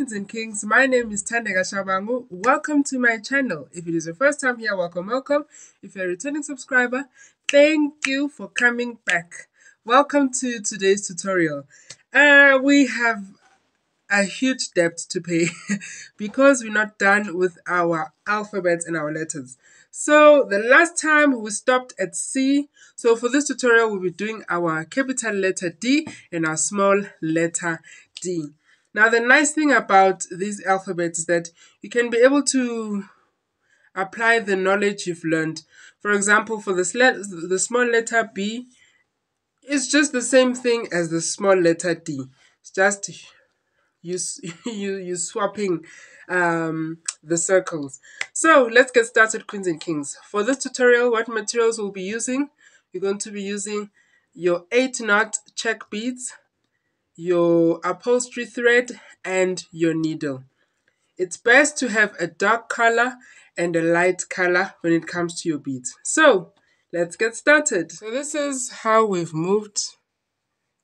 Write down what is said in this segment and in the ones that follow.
Queens and Kings. My name is Thandeka Shabangu. Welcome to my channel. If it is your first time here, welcome. If you're a returning subscriber, thank you for coming back. Welcome to today's tutorial. We have a huge debt to pay because we're not done with our alphabets and our letters. So the last time we stopped at C. So for this tutorial, we'll be doing our capital letter D and our small letter D. Now the nice thing about these alphabets is that you can be able to apply the knowledge you've learned. For example, for the small letter B, it's just the same thing as the small letter D. It's just you swapping the circles. So let's get started, Queens and Kings. For this tutorial, what materials we'll be using? You're going to be using your 8-knot check beads, your upholstery thread, and your needle. It's best to have a dark color and a light color when it comes to your beads. So let's get started. So this is how we've moved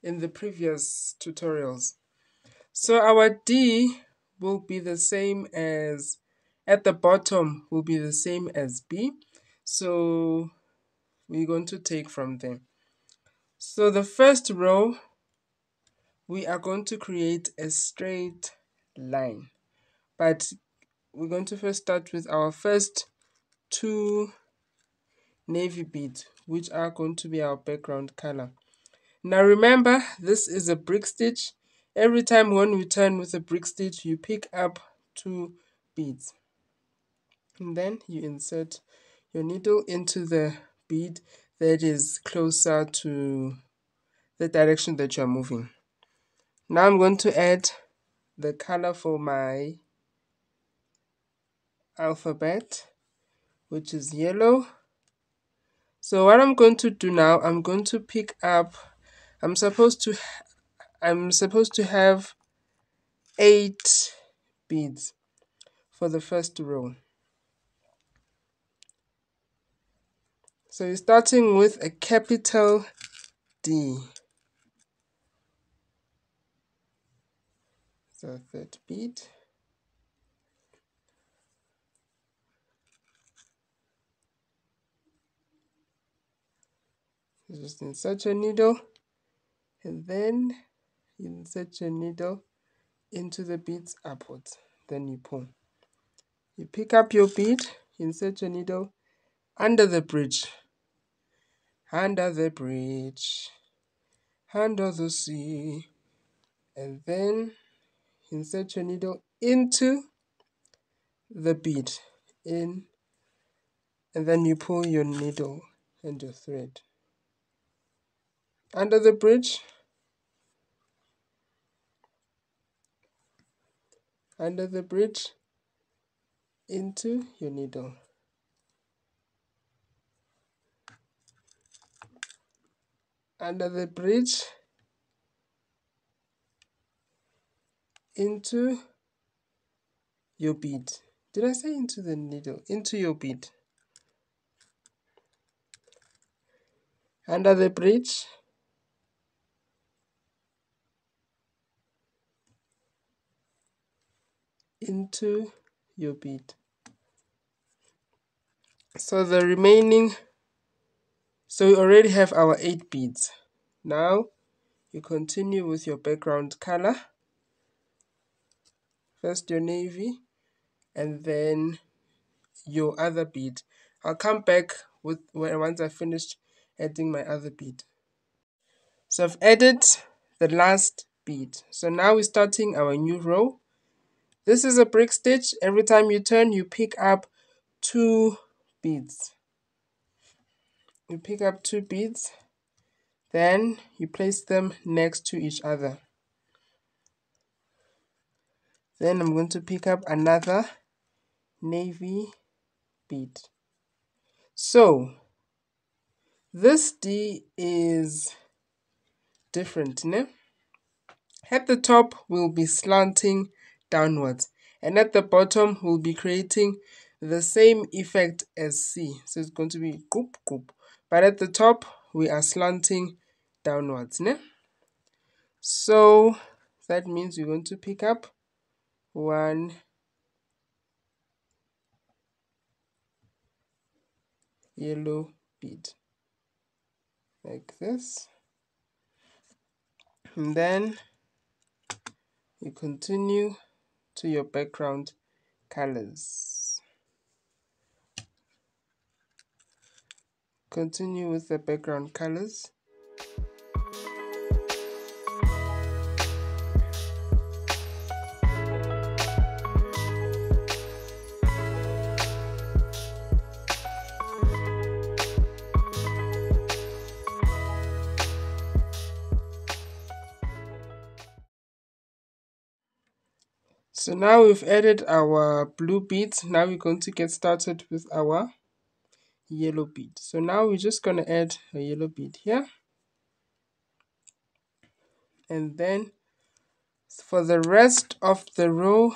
in the previous tutorials. So our D will be the same as, at the bottom will be the same as B. So we're going to take from there. So the first row, we are going to create a straight line. But we're going to first start with our first two navy beads, which are going to be our background color. Now remember, this is a brick stitch. Every time when we turn with a brick stitch, you pick up two beads. And then you insert your needle into the bead that is closer to the direction that you are moving. Now I'm going to add the color for my alphabet, which is yellow. So what I'm going to do now, I'm going to pick up, I'm supposed to have 8 beads for the first row. So you're starting with a capital D. So third bead. Just insert your needle, and then insert your needle into the beads upwards. Then you pull. You pick up your bead, insert your needle under the bridge, under the sea, and then insert your needle into the bead, and then you pull your needle and your thread under the bridge, into your needle, under the bridge, into your bead. Did I say into the needle? Into your bead. Under the bridge, into your bead. So the remaining, so we already have our 8 beads. Now you continue with your background color. First your navy and then your other bead. I'll come back with once I've finished adding my other bead. So I've added the last bead. So now we're starting our new row. This is a brick stitch. Every time you turn, you pick up 2 beads. You pick up 2 beads, then you place them next to each other. Then I'm going to pick up another navy bead. So this D is different, né? At the top we'll be slanting downwards, and at the bottom we'll be creating the same effect as C. So it's going to be goop goop, but at the top we are slanting downwards, né? So that means you're going to pick up 1 yellow bead, like this. And then you continue to your background colors. Continue with the background colors. So now we've added our blue beads. Now we're going to get started with our yellow bead. So now we're just going to add a yellow bead here. And then for the rest of the row,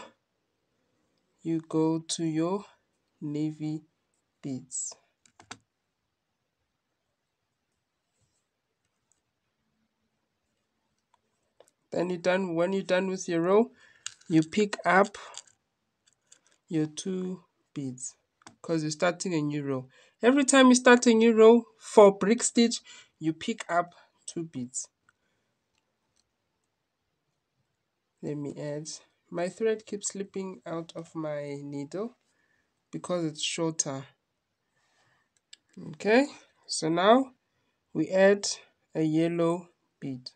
you go to your navy beads. Then when you're done with your row, you pick up your 2 beads because you're starting a new row. Every time you start a new row for brick stitch, you pick up 2 beads. Let me add. My thread keeps slipping out of my needle because it's shorter. Okay, so now we add a yellow bead.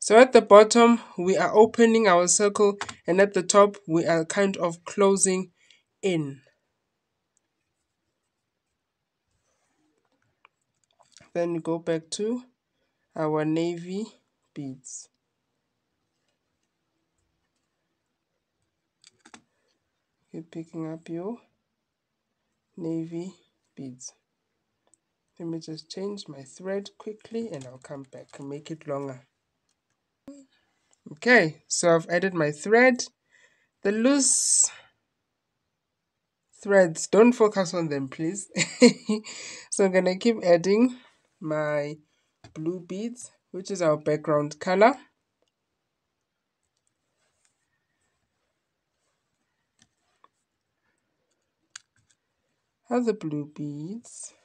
So at the bottom we are opening our circle, and at the top we are kind of closing in. Then we go back to our navy beads. Keep picking up your navy beads. Let me just change my thread quickly and I'll come back and make it longer. Okay, so I've added my thread. The loose threads, don't focus on them please. So I'm gonna keep adding my blue beads, which is our background color. Have the blue beads.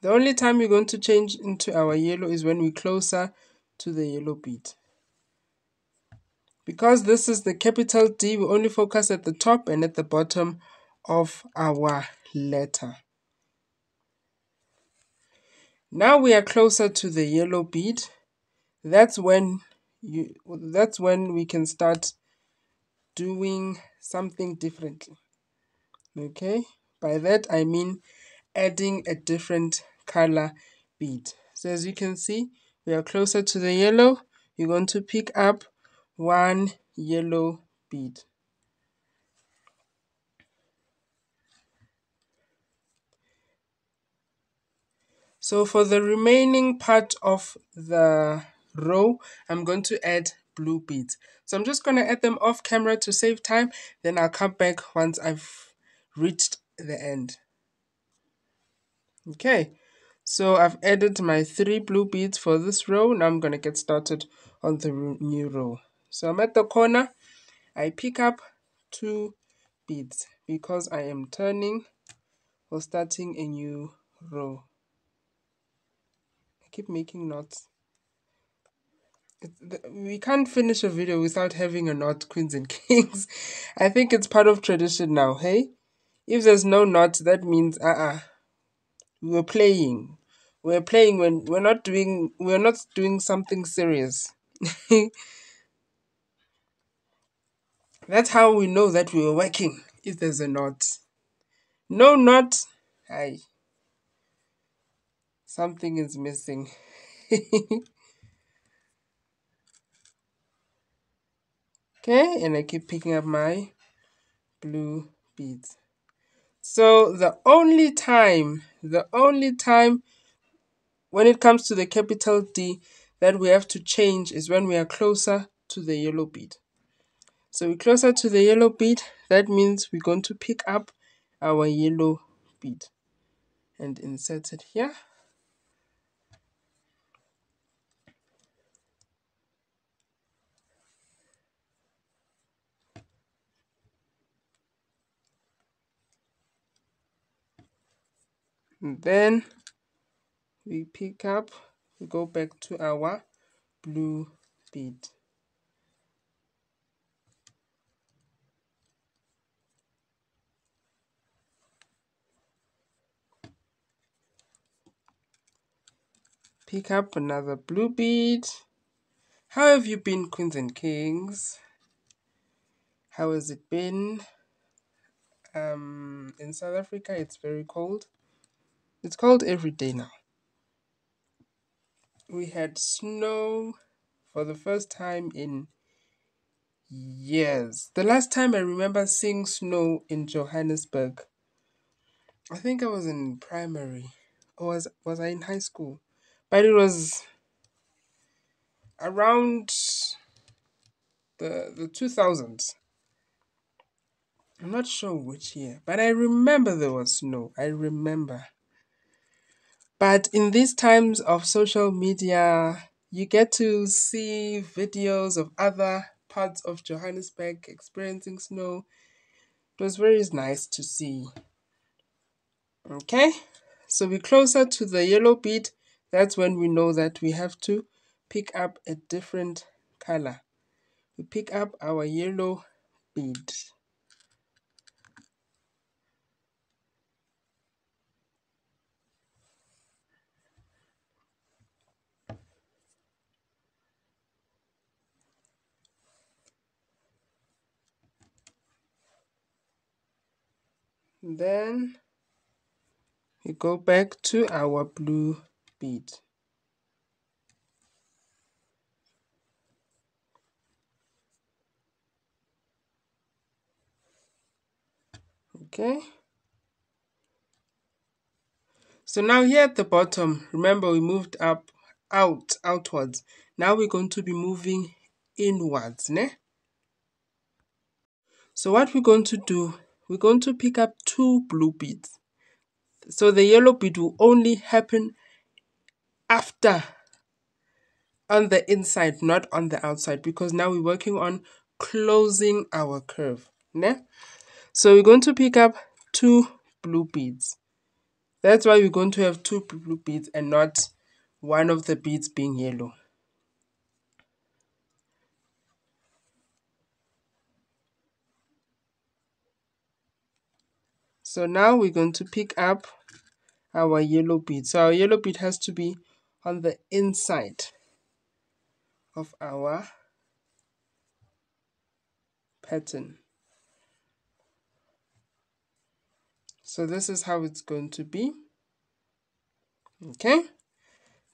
The only time we're going to change into our yellow is when we're closer to the yellow bead. Because this is the capital D, we only focus at the top and at the bottom of our letter. Now we are closer to the yellow bead. That's when we can start doing something differently. Okay, by that I mean adding a different color bead. So as you can see, we are closer to the yellow. You're going to pick up 1 yellow bead. So for the remaining part of the row, I'm going to add blue beads. So I'm just going to add them off camera to save time. Then I'll come back once I've reached the end. Okay, so I've added my 3 blue beads for this row. Now I'm going to get started on the new row. So I'm at the corner. I pick up 2 beads because I am turning or starting a new row. I keep making knots. We can't finish a video without having a knot, queens and kings. I think it's part of tradition now, hey? If there's no knot, that means we're playing. We're playing when we're not doing something serious. That's how we know that we were working, if there's a knot. No knot, something is missing. Okay, and I keep picking up my blue beads. So the only time when it comes to the capital D that we have to change is when we are closer to the yellow bead. So we're closer to the yellow bead, that means we're going to pick up our yellow bead and insert it here. And then we pick up, we go back to our blue bead. Pick up another blue bead. How have you been, queens and kings? How has it been? In South Africa, it's very cold. It's cold every day now. We had snow for the first time in years. The last time I remember seeing snow in Johannesburg, I think I was in primary. Or was I in high school? But it was around the 2000s. I'm not sure which year, but I remember there was snow. I remember. But in these times of social media, you get to see videos of other parts of Johannesburg experiencing snow. It was very nice to see. Okay, so we're closer to the yellow bead. That's when we know that we have to pick up a different color. We pick up our yellow bead. Then we go back to our blue bead. Okay. So now here at the bottom, remember we moved up, outwards. Now we're going to be moving inwards, ne? So what we're going to do, we're going to pick up 2 blue beads. So the yellow bead will only happen after, on the inside, not on the outside, because now we're working on closing our curve, ne? So we're going to pick up 2 blue beads. That's why we're going to have 2 blue beads and not one of the beads being yellow. So now we're going to pick up our yellow bead. So our yellow bead has to be on the inside of our pattern. So this is how it's going to be. Okay.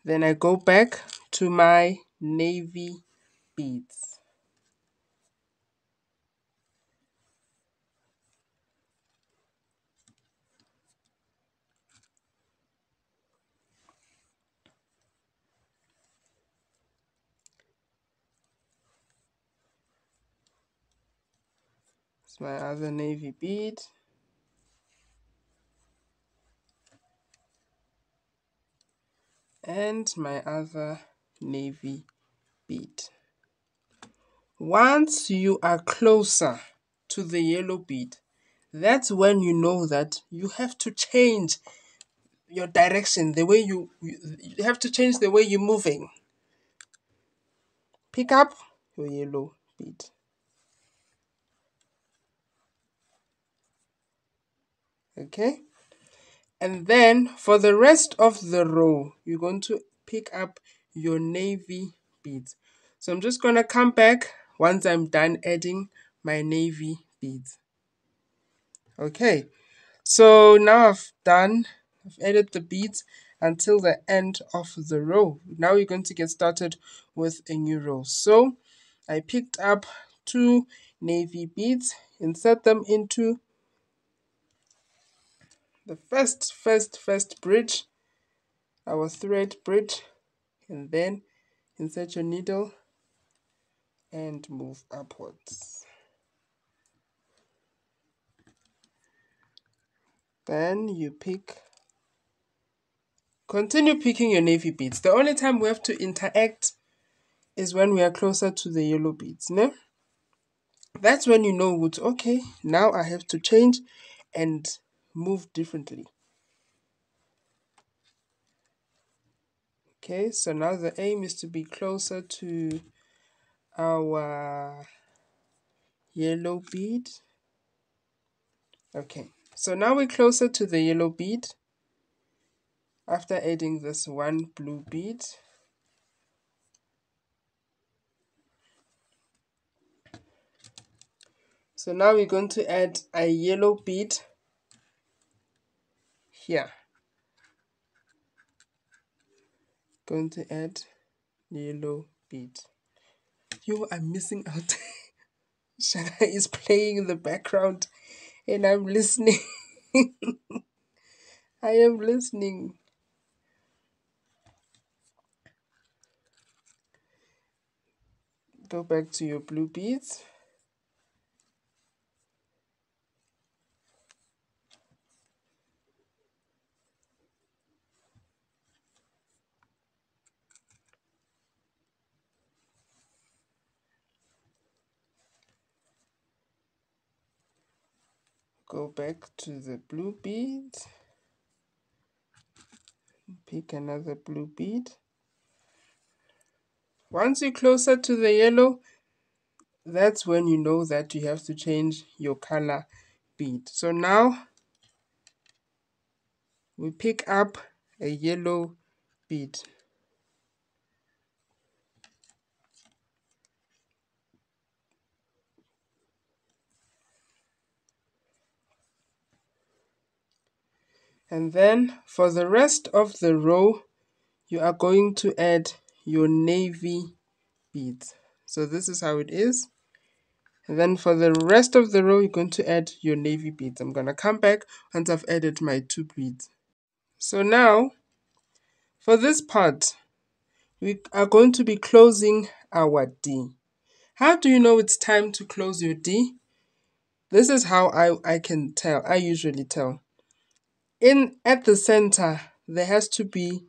Then I go back to my navy beads. It's my other navy bead. And my other navy bead. Once you are closer to the yellow bead, that's when you know that you have to change your direction, the way you have to change the way you're moving. Pick up your yellow bead. Okay? And then for the rest of the row, you're going to pick up your navy beads. So I'm just going to come back once I'm done adding my navy beads. Okay, so now I've added the beads until the end of the row. Now we're going to get started with a new row. So I picked up 2 navy beads, insert them into the first bridge, our thread bridge, and then insert your needle and move upwards. Then you continue picking your navy beads. The only time we have to interact is when we are closer to the yellow beads, ne? That's when you know what, okay, now I have to change and move differently. Okay, so now the aim is to be closer to our yellow bead. Okay, so now we're closer to the yellow bead after adding this one blue bead. So now we're going to add a yellow bead here. Going to add yellow bead. I'm missing out. Shana is playing in the background and I'm listening. I am listening. Go back to your blue beads. Go back to the blue bead. Pick another blue bead. Once you're closer to the yellow, that's when you know that you have to change your color bead. So now we pick up a yellow bead. And then for the rest of the row, you are going to add your navy beads. So this is how it is. And then for the rest of the row, you're going to add your navy beads. I'm going to come back once I've added my 2 beads. So now, for this part, we are going to be closing our D. How do you know it's time to close your D? This is how I can tell. I usually tell. At the center, there has to be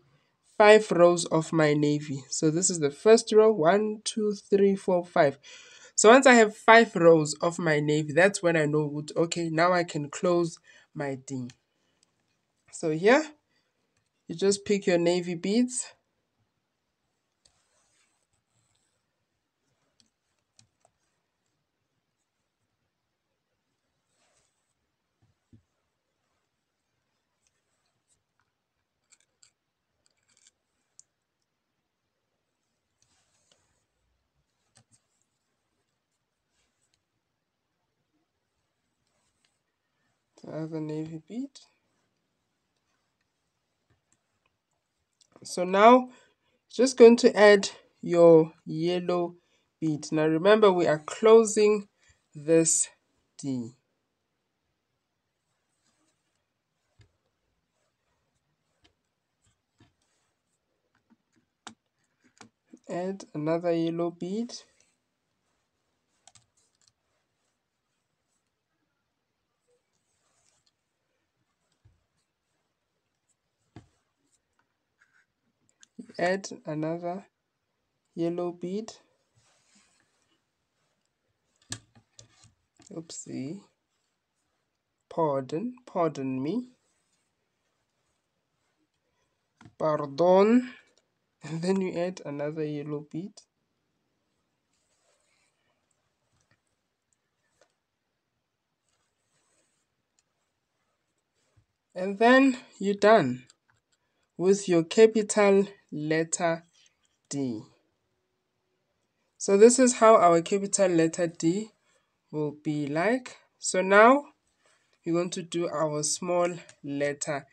5 rows of my navy. So this is the first row, 1, 2, 3, 4, 5. So once I have 5 rows of my navy, that's when I know, okay, now I can close my D. So here, you just pick your navy beads. The other navy bead. So now, just going to add your yellow bead. Now remember, we are closing this D. Add another yellow bead. Add another yellow bead. Oopsie. Pardon me. Pardon. And then you add another yellow bead. And then you're done with your capital letter D. So this is how our capital letter D will be like. So now we're going to do our small letter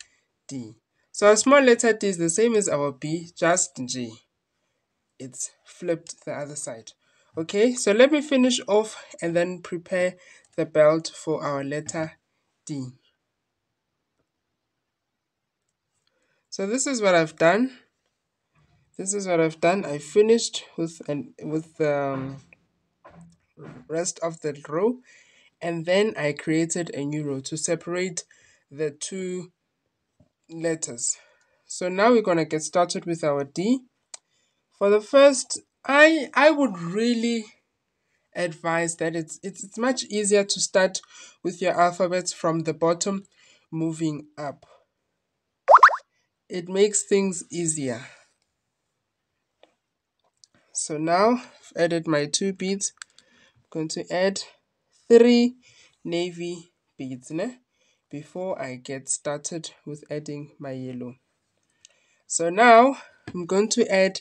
D. So our small letter D is the same as our B, just G. It's flipped the other side. Okay, so let me finish off and then prepare the belt for our letter D. So this is what I've done. I finished with the rest of the row, and then I created a new row to separate the 2 letters. So now we're going to get started with our D. For the first, I would really advise that it's much easier to start with your alphabets from the bottom moving up. It makes things easier. So now I've added my 2 beads. I'm going to add 3 navy beads before I get started with adding my yellow. So now I'm going to add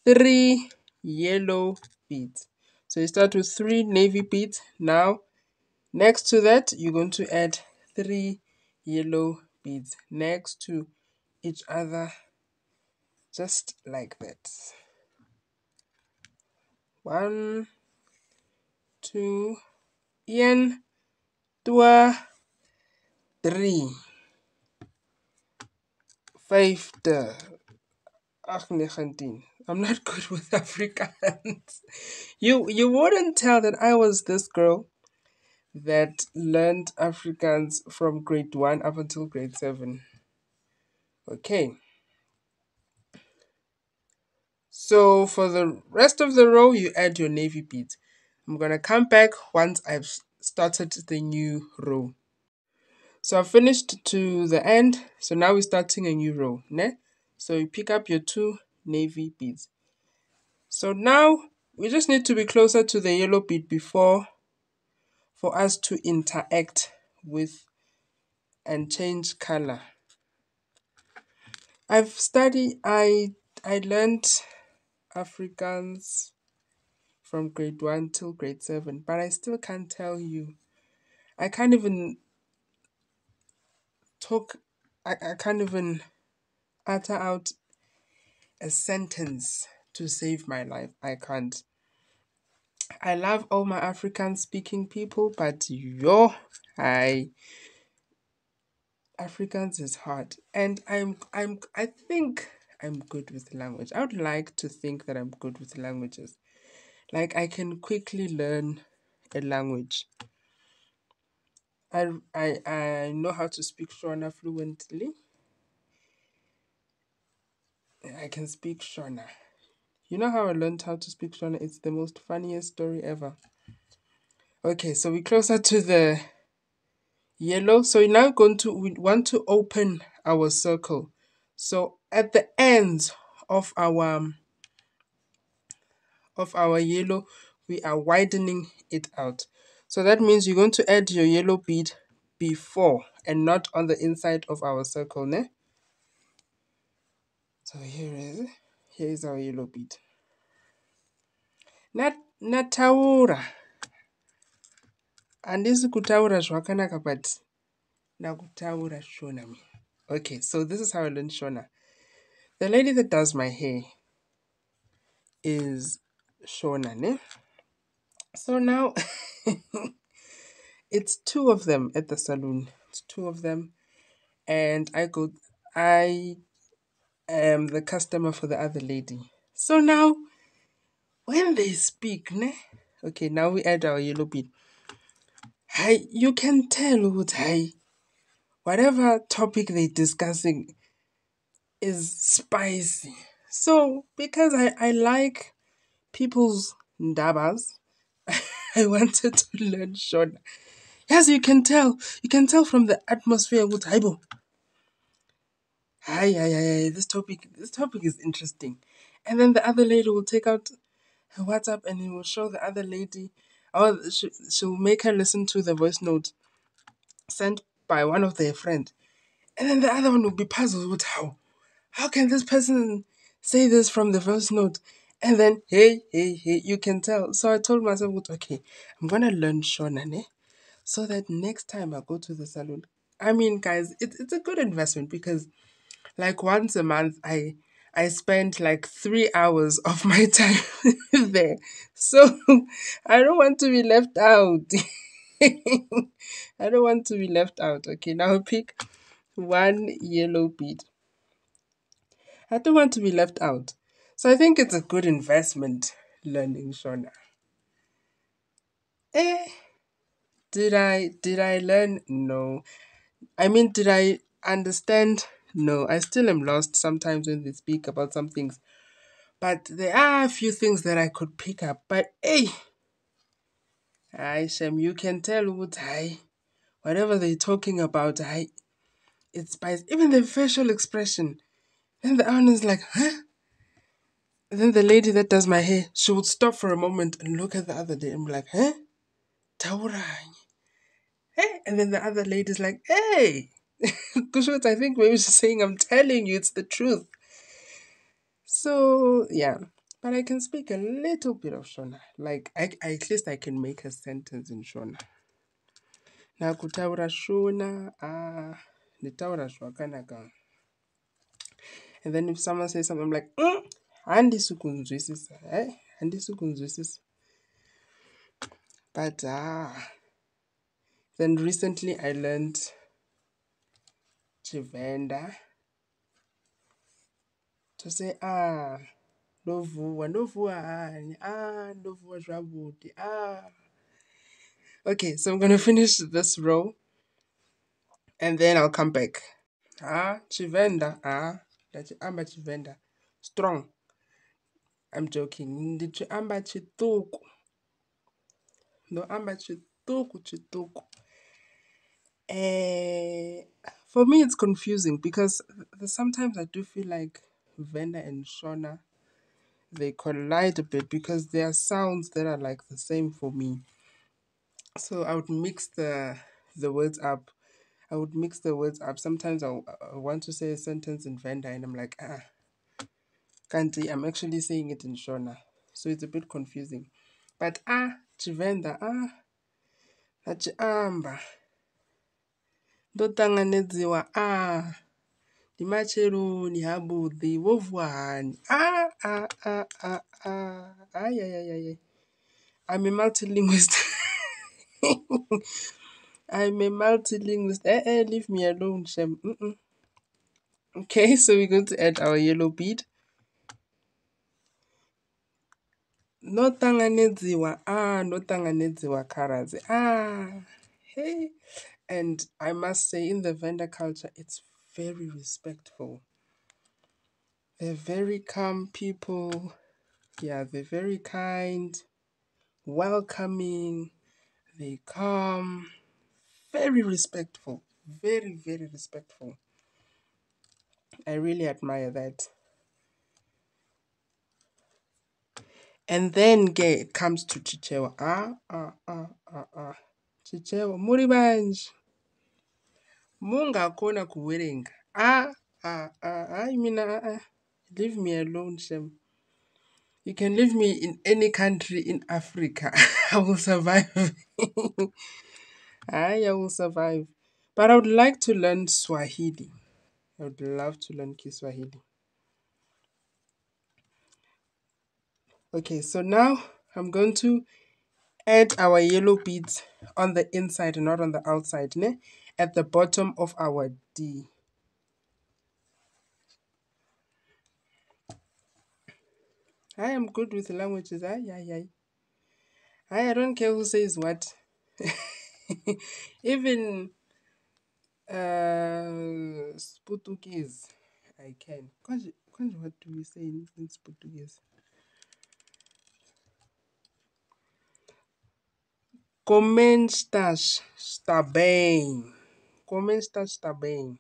3 yellow beads. So you start with 3 navy beads. Now next to that you're going to add 3 yellow beads next to each other, just like that. 1, 2, 1, 2, 3, 5. I'm not good with Afrikaans. You wouldn't tell that I was this girl that learned Afrikaans from grade 1 up until grade 7. Okay. So for the rest of the row, you add your navy beads. I'm going to come back once I've started the new row. So I've finished to the end. So now we're starting a new row. So you pick up your 2 navy beads. So now we just need to be closer to the yellow bead for us to interact with and change color. I learned Afrikaans from grade 1 till grade 7, but I still can't tell you. I can't even talk, I can't even utter out a sentence to save my life. I can't. I love all my African speaking people, but Afrikaans is hard. And I think I'm good with language. I would like to think that I'm good with languages. Like I can quickly learn a language. I know how to speak Shona fluently. I can speak Shona. You know how I learned how to speak Shona? It's the most funniest story ever. Okay, so we're closer to the yellow. So we want to open our circle. So at the ends of our yellow, we are widening it out. So that means you're going to add your yellow bead before and not on the inside of our circle, So here is our yellow bead. Nataura. Andisi kutaura zvakanaka but nakutaura Shona. Okay, so this is how I learned Shona. The lady that does my hair is Shona, So now it's 2 of them at the salon. It's 2 of them, and I am the customer for the other lady. So now when they speak, okay, now we add our yellow bead. Hi, you can tell whatever topic they're discussing is spicy. So because I like people's ndabas, I wanted to learn Shona. Yes, you can tell. You can tell from the atmosphere. Hi, this topic is interesting. And then the other lady will take out her WhatsApp and he will show the other lady, or she'll make her listen to the voice note sent by one of their friends. And then the other one will be puzzled with how can this person say this from the voice note? And then, hey, you can tell. So I told myself, okay, I'm going to learn Shona, so that next time I go to the salon, I mean, guys, it's a good investment because like once a month, I spend like 3 hours of my time there. So I don't want to be left out. I don't want to be left out. Okay, now pick 1 yellow bead. I don't want to be left out. So I think it's a good investment learning Shona. Did I learn? No. I mean, did I understand? No. I still am lost sometimes when they speak about some things. But there are a few things that I could pick up. But hey, Shem, you can tell whatever they're talking about, it's spice. Even the facial expression. Then the owner is like, huh? then the lady that does my hair, she would stop for a moment and look at the other day and be like, huh? Taurang. Hey? And then the other lady's like, hey. Kushut, I think maybe she's saying, I'm telling you, it's the truth. So, yeah. But I can speak a little bit of Shona. Like, at least I can make a sentence in Shona. Na kutaura Shona, nitaura shwakanaka. And then if someone says something, I'm like, handisi kunzwisisa. Handisi kunzwisisa. But, then recently I learned Chivenda to say, ndovuwa hani, ndovuwa zwavhuḓi, Okay, so I'm going to finish this row and then I'll come back. Chivenda, ndachiamba Chivenda. Strong. I'm joking. Ndichiamba chituku. Ndoamba chituku. For me, it's confusing because sometimes I do feel like Venda and Shona, they collide a bit because there are sounds that are like the same for me. So I would mix the words up. Sometimes I want to say a sentence in Venda and I'm like, Kanti, I'm actually saying it in Shona. So it's a bit confusing. But Chivenda, nachiamba. Ndotanganedziwa, ndimacheroni habudhi, wovuwa hani. Ay. I'm a multilinguist. I'm a multilinguist. Leave me alone, Shem. Okay, so we're going to add our yellow bead. Notanganedziwa, notanganedziwa karazi. Hey. And I must say, in the Venda culture, it's very respectful. They're very calm people. Yeah, they're very kind, welcoming, they calm, very respectful. Very, very respectful. I really admire that. And then it comes to Chichewa. Chichewa, muri banji. Mungakona kuwerenga. Leave me alone, Shem. You can leave me in any country in Africa. I will survive. I will survive. But I would like to learn Swahili. I would love to learn Kiswahili. Okay, so now I'm going to add our yellow beads on the inside and not on the outside, ne? At the bottom of our D. I am good with languages. I don't care who says what. Even Portuguese, I can. What do we say in Portuguese? Como está bem? Como está bem?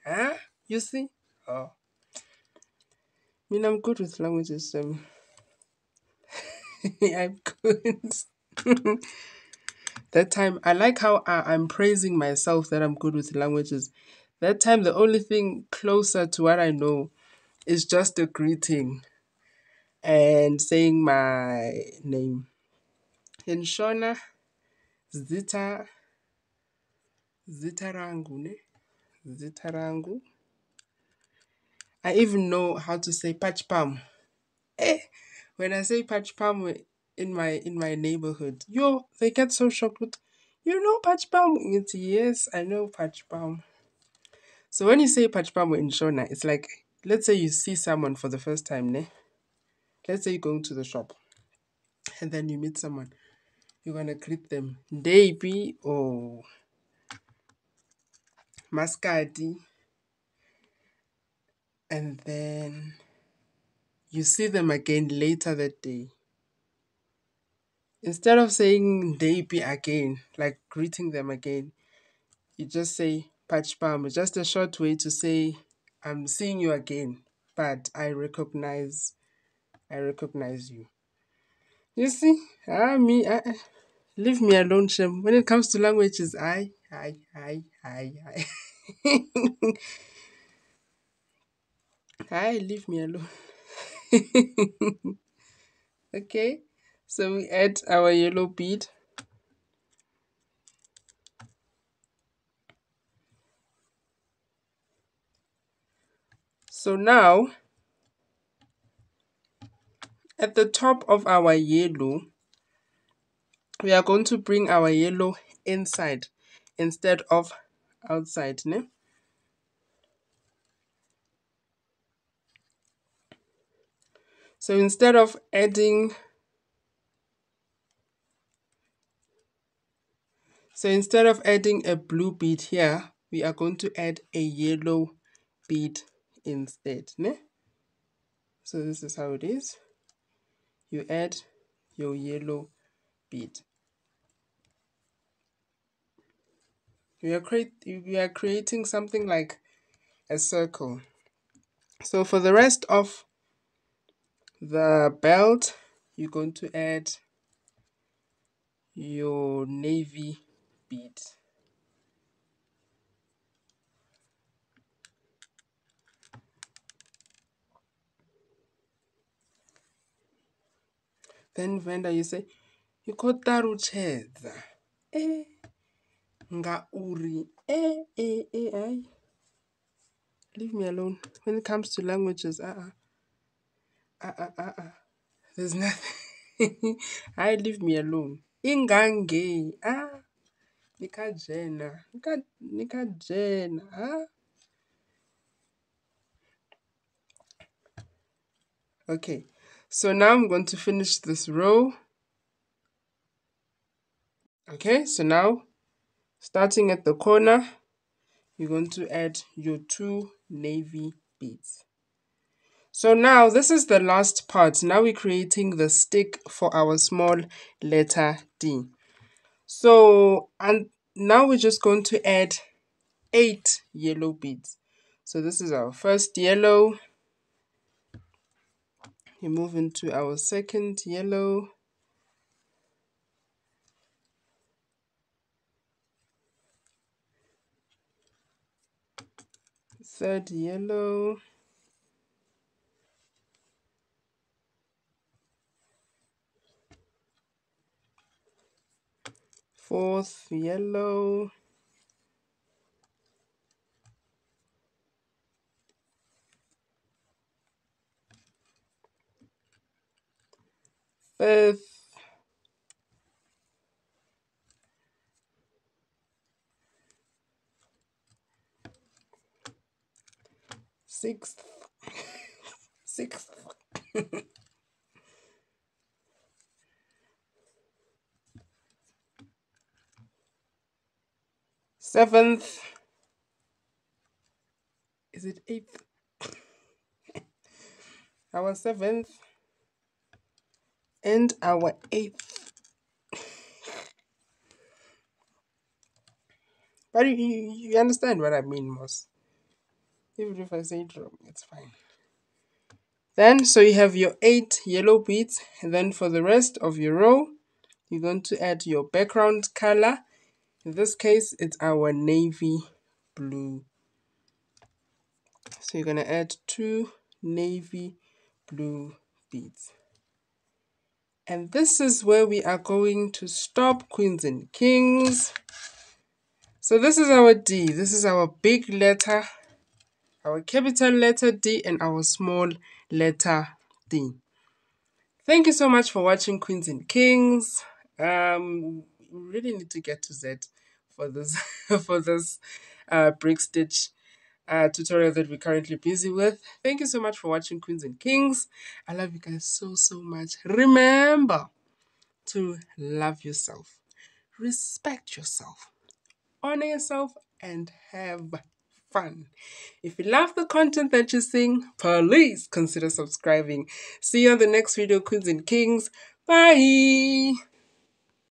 Huh? You see? Oh. I mean, I'm good with languages. I'm good. That time, I like how I'm praising myself that I'm good with languages. That time, the only thing closer to what I know is just a greeting and saying my name. In Shona, Zita rangu, ne? Zita rangu. I even know how to say pachpam. When I say pachpam in my neighborhood, they get so shocked with, you know pachpam? It's yes, I know pachpam. So when you say pachpam in Shona, it's like, let's say you see someone for the first time, ne? Let's say you're going to the shop and then you meet someone. You're gonna greet them, Debi or Mascati, and then you see them again later that day. Instead of saying Debi again, like greeting them again, you just say Pachpam. It's just a short way to say I'm seeing you again, but I recognize I recognize you. You see? Leave me alone, Shem. When it comes to languages, I. Leave me alone. Okay, so we add our yellow bead. So now, at the top of our yellow, we are going to bring our yellow inside instead of outside. Ne? So instead of adding a blue bead here, we are going to add a yellow bead instead. Ne? So this is how it is. You add your yellow bead. We are creating something like a circle. So for the rest of the belt, you're going to add your navy bead. Then vendor, you say, you got tarucheza. Nga uri. Ay. Leave me alone. When it comes to languages, there's nothing. Leave me alone. Ingange. Nikajena. Nikajena. Okay. So now I'm going to finish this row. Okay, so now starting at the corner, you're going to add your 2 navy beads. So now this is the last part. Now we're creating the stick for our small letter D. So, and now we're just going to add 8 yellow beads. So this is our first yellow. We move into our second yellow. Third yellow. Fourth yellow. Fifth. Sixth. Seventh. Is it eighth? Our seventh and our eighth. But you understand what I mean, Moss. Even if I say it wrong, it's fine. Then, so you have your 8 yellow beads. And then for the rest of your row, you're going to add your background color. In this case, it's our navy blue. So you're going to add 2 navy blue beads. And this is where we are going to stop, queens and kings. So this is our D. This is our big letter, our capital letter D, and our small letter D. Thank you so much for watching, queens and kings. We really need to get to Z for this for this brick stitch tutorial that we're currently busy with. Thank you so much for watching, queens and kings. I love you guys so much. Remember to love yourself, respect yourself, honor yourself, and have fun. If you love the content that you sing, please consider subscribing. See you on the next video, queens and kings. Bye.